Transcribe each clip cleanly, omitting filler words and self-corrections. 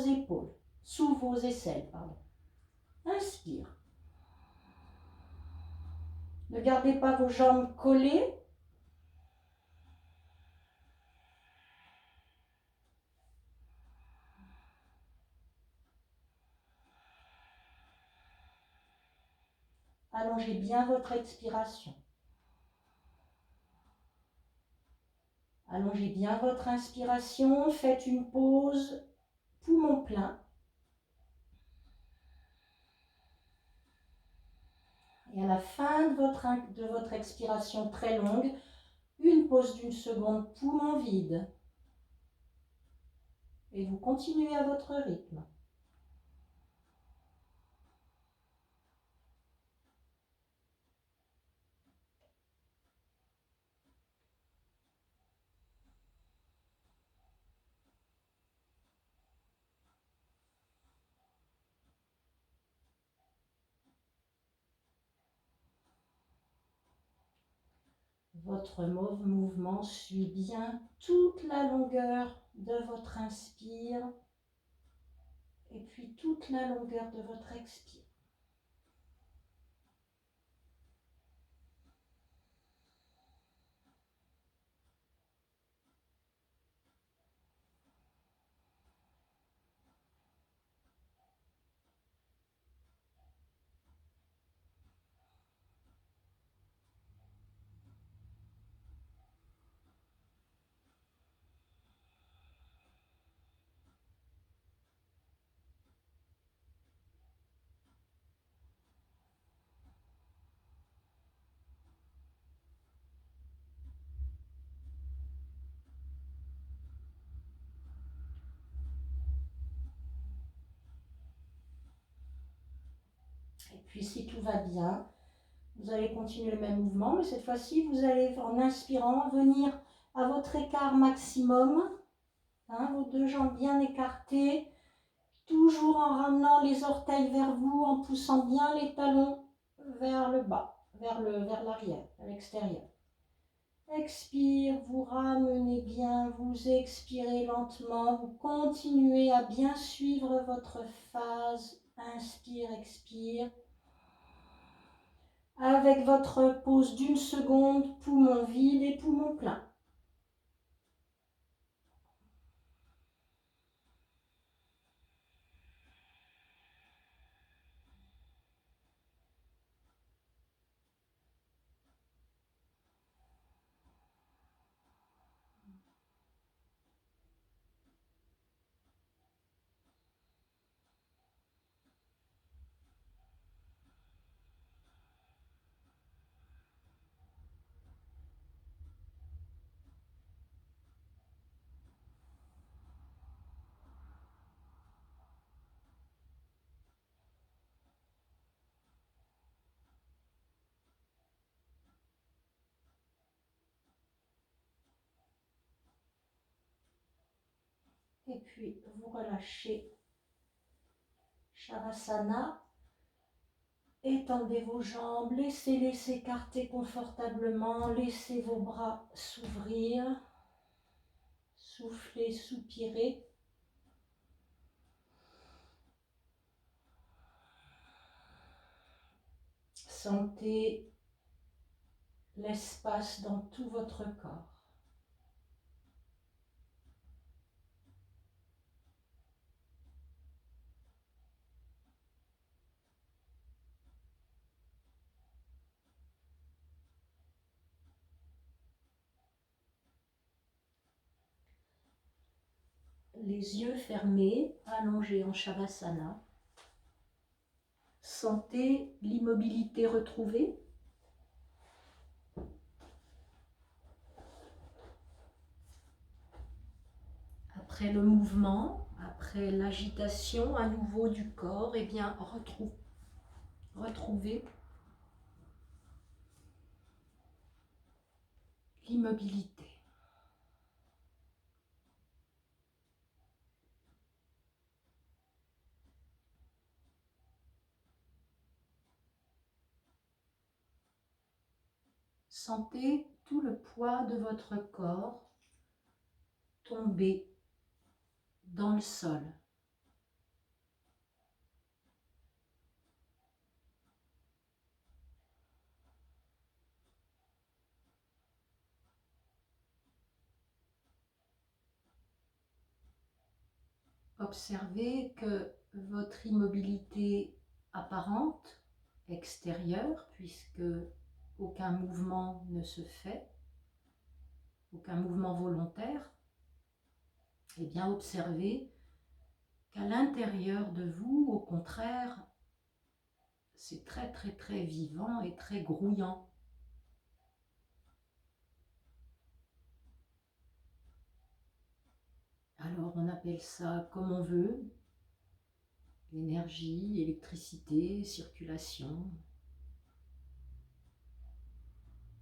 épaules, sous vos aisselles, pardon. Inspire. Ne gardez pas vos jambes collées. Allongez bien votre expiration. Allongez bien votre inspiration. Faites une pause, poumon plein. Et à la fin de votre expiration très longue, une pause d'une seconde, poumon vide. Et vous continuez à votre rythme. Votre mouvement suit bien toute la longueur de votre inspire et puis toute la longueur de votre expire. Et puis si tout va bien, vous allez continuer le même mouvement, mais cette fois-ci, vous allez en inspirant venir à votre écart maximum, vos deux jambes bien écartées, toujours en ramenant les orteils vers vous, en poussant bien les talons vers le bas, vers l'arrière, à l'extérieur. Expire, vous ramenez bien, vous expirez lentement, vous continuez à bien suivre votre phase. Inspire, expire. Avec votre pause d'une seconde, poumon vide et poumon plein. Et puis vous relâchez. Shavasana. Étendez vos jambes, laissez-les s'écarter confortablement, laissez vos bras s'ouvrir. Soufflez, soupirez. Sentez l'espace dans tout votre corps. Les yeux fermés, allongés en Shavasana. Sentez l'immobilité retrouvée. Après le mouvement, après l'agitation à nouveau du corps, eh bien retrouvez l'immobilité. Sentez tout le poids de votre corps tomber dans le sol. observez que votre immobilité apparente, extérieure, puisque aucun mouvement ne se fait, aucun mouvement volontaire, et bien observez qu'à l'intérieur de vous, au contraire, c'est très très très vivant et très grouillant. Alors on appelle ça comme on veut, énergie, électricité, circulation.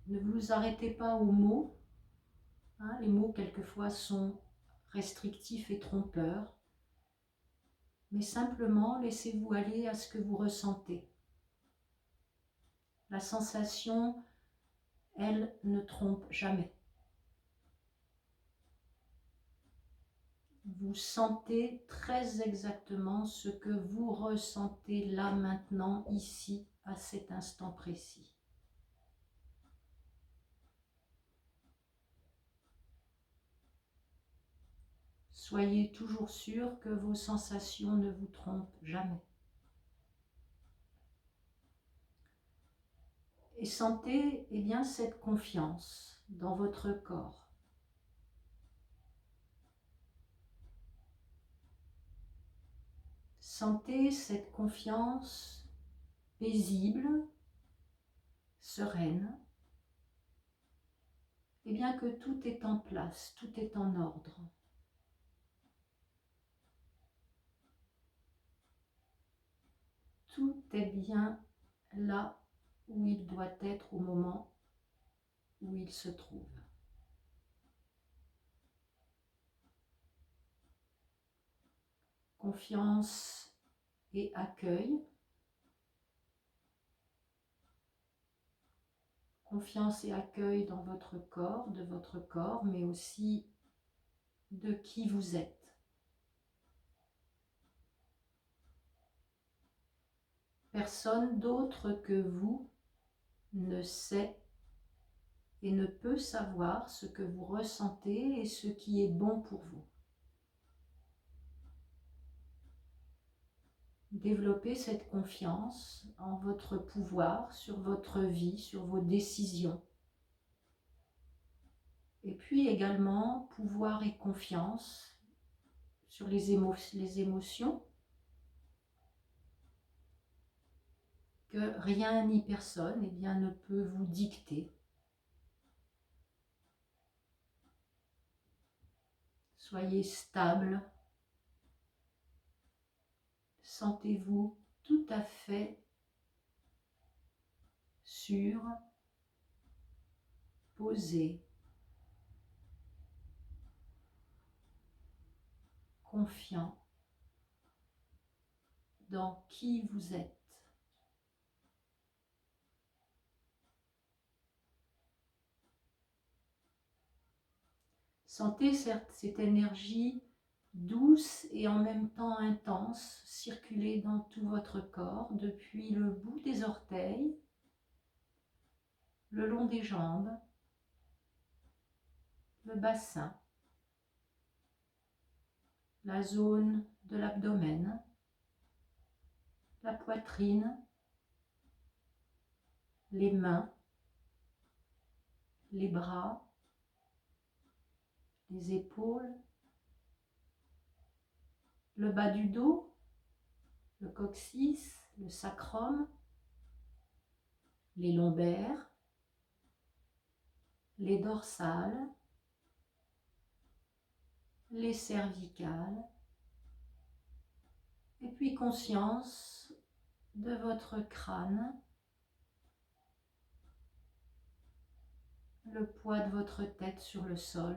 Ne vous arrêtez pas aux mots. Hein, les mots quelquefois sont restrictifs et trompeurs, mais simplement laissez-vous aller à ce que vous ressentez. La sensation, elle, ne trompe jamais. Vous sentez très exactement ce que vous ressentez là, maintenant, ici, à cet instant précis. Soyez toujours sûr que vos sensations ne vous trompent jamais. Et sentez bien, cette confiance dans votre corps. Sentez cette confiance paisible, sereine, et bien que tout est en place, tout est en ordre. Tout est bien là où il doit être au moment où il se trouve. Confiance et accueil. Confiance et accueil dans votre corps, de votre corps, mais aussi de qui vous êtes. Personne d'autre que vous ne sait et ne peut savoir ce que vous ressentez et ce qui est bon pour vous. Développez cette confiance en votre pouvoir, sur votre vie, sur vos décisions. Et puis également, pouvoir et confiance sur les émotions, que rien ni personne ne peut vous dicter. Soyez stable. Sentez-vous tout à fait sûr, posé, confiant dans qui vous êtes. Sentez cette énergie douce et en même temps intense circuler dans tout votre corps, depuis le bout des orteils, le long des jambes, le bassin, la zone de l'abdomen, la poitrine, les mains, les bras, les épaules, le bas du dos, le coccyx, le sacrum, les lombaires, les dorsales, les cervicales, et puis conscience de votre crâne, le poids de votre tête sur le sol.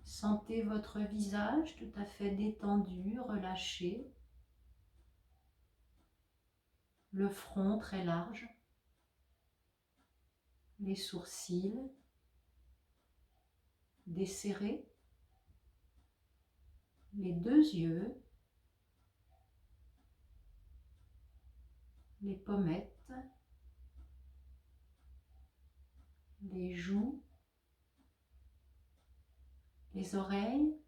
Sentez votre visage tout à fait détendu, relâché, le front très large, les sourcils desserrés, les deux yeux, les pommettes, les joues, les oreilles,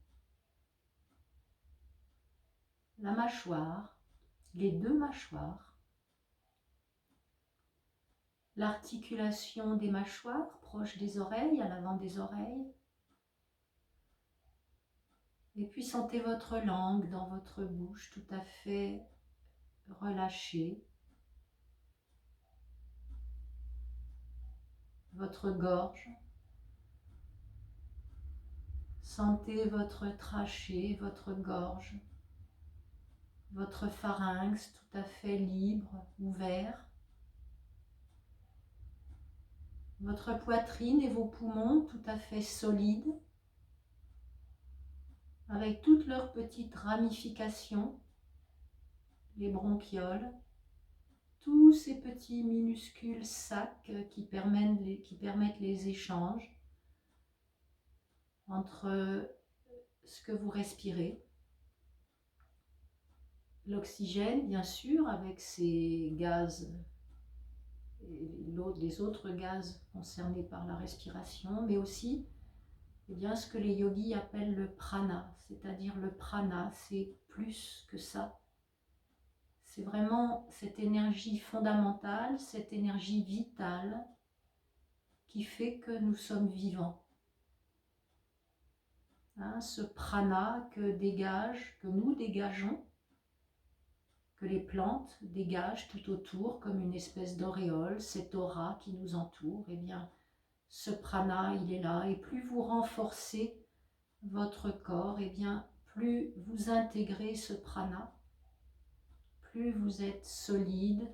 la mâchoire, les deux mâchoires, l'articulation des mâchoires proche des oreilles, à l'avant des oreilles. Et puis sentez votre langue dans votre bouche tout à fait relâchée. Votre gorge. Sentez votre trachée, votre gorge, votre pharynx tout à fait libre, ouvert. Votre poitrine et vos poumons tout à fait solides, avec toutes leurs petites ramifications, les bronchioles, tous ces petits minuscules sacs qui permettent les échanges entre ce que vous respirez. L'oxygène, bien sûr, avec ses gaz et les autres gaz concernés par la respiration, mais aussi ce que les yogis appellent le prana, c'est-à-dire le prana, c'est plus que ça. C'est vraiment cette énergie fondamentale, cette énergie vitale qui fait que nous sommes vivants. Ce prana que nous dégageons, que les plantes dégagent tout autour comme une espèce d'auréole, cette aura qui nous entoure, eh bien, ce prana, il est là. Et plus vous renforcez votre corps, eh bien, plus vous intégrez ce prana, plus vous êtes solide,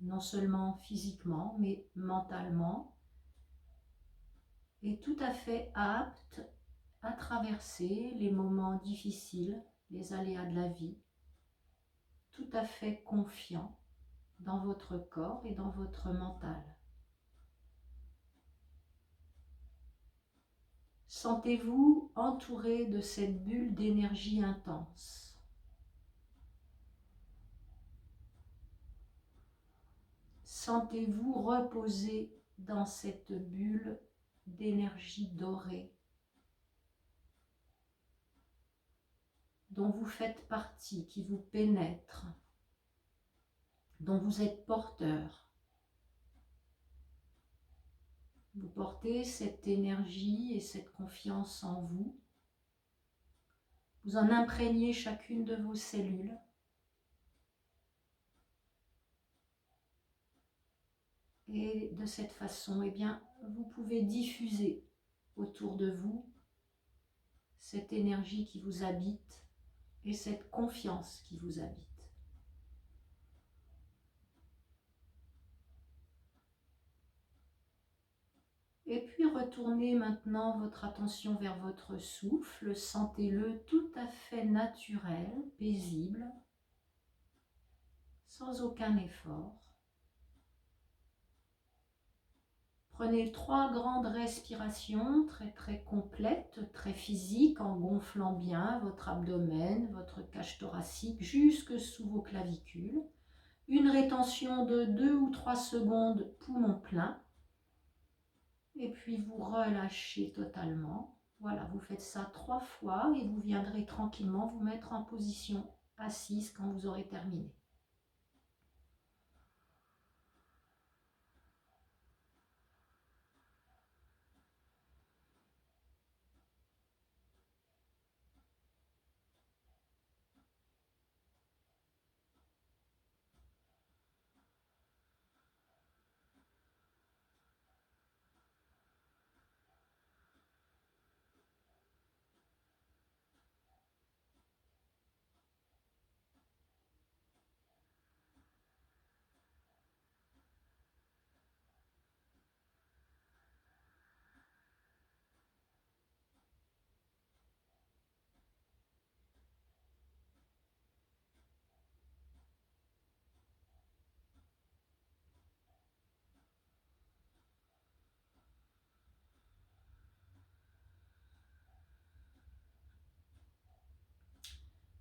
non seulement physiquement, mais mentalement, et tout à fait apte à traverser les moments difficiles, les aléas de la vie, tout à fait confiant dans votre corps et dans votre mental. Sentez-vous entouré de cette bulle d'énergie intense. Sentez-vous reposer dans cette bulle d'énergie dorée dont vous faites partie, qui vous pénètre, dont vous êtes porteur. Vous portez cette énergie et cette confiance en vous. Vous en imprégnez chacune de vos cellules. Et de cette façon, eh bien, vous pouvez diffuser autour de vous cette énergie qui vous habite et cette confiance qui vous habite. Et puis retournez maintenant votre attention vers votre souffle, sentez-le tout à fait naturel, paisible, sans aucun effort. Prenez 3 grandes respirations très complètes, très physiques, en gonflant bien votre abdomen, votre cage thoracique jusque sous vos clavicules. Une rétention de 2 ou 3 secondes, poumon plein. Et puis vous relâchez totalement. Voilà, vous faites ça 3 fois et vous viendrez tranquillement vous mettre en position assise quand vous aurez terminé.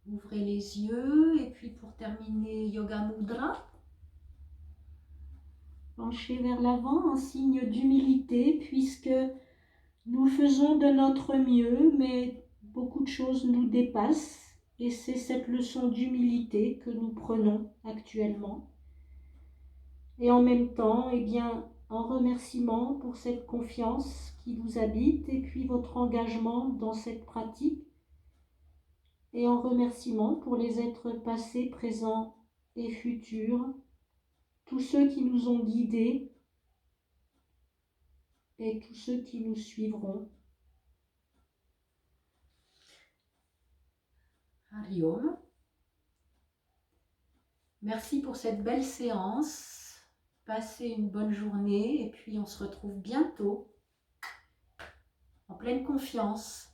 Ouvrez les yeux et puis pour terminer, Yoga Mudra. Penchez vers l'avant en signe d'humilité puisque Nous faisons de notre mieux, mais beaucoup de choses nous dépassent et c'est cette leçon d'humilité que nous prenons actuellement. Et en même temps, eh bien, en remerciement pour cette confiance qui vous habite et puis votre engagement dans cette pratique et en remerciement pour les êtres passés, présents et futurs, tous ceux qui nous ont guidés et tous ceux qui nous suivront. Hariom. Merci pour cette belle séance. Passez une bonne journée et puis on se retrouve bientôt en pleine confiance.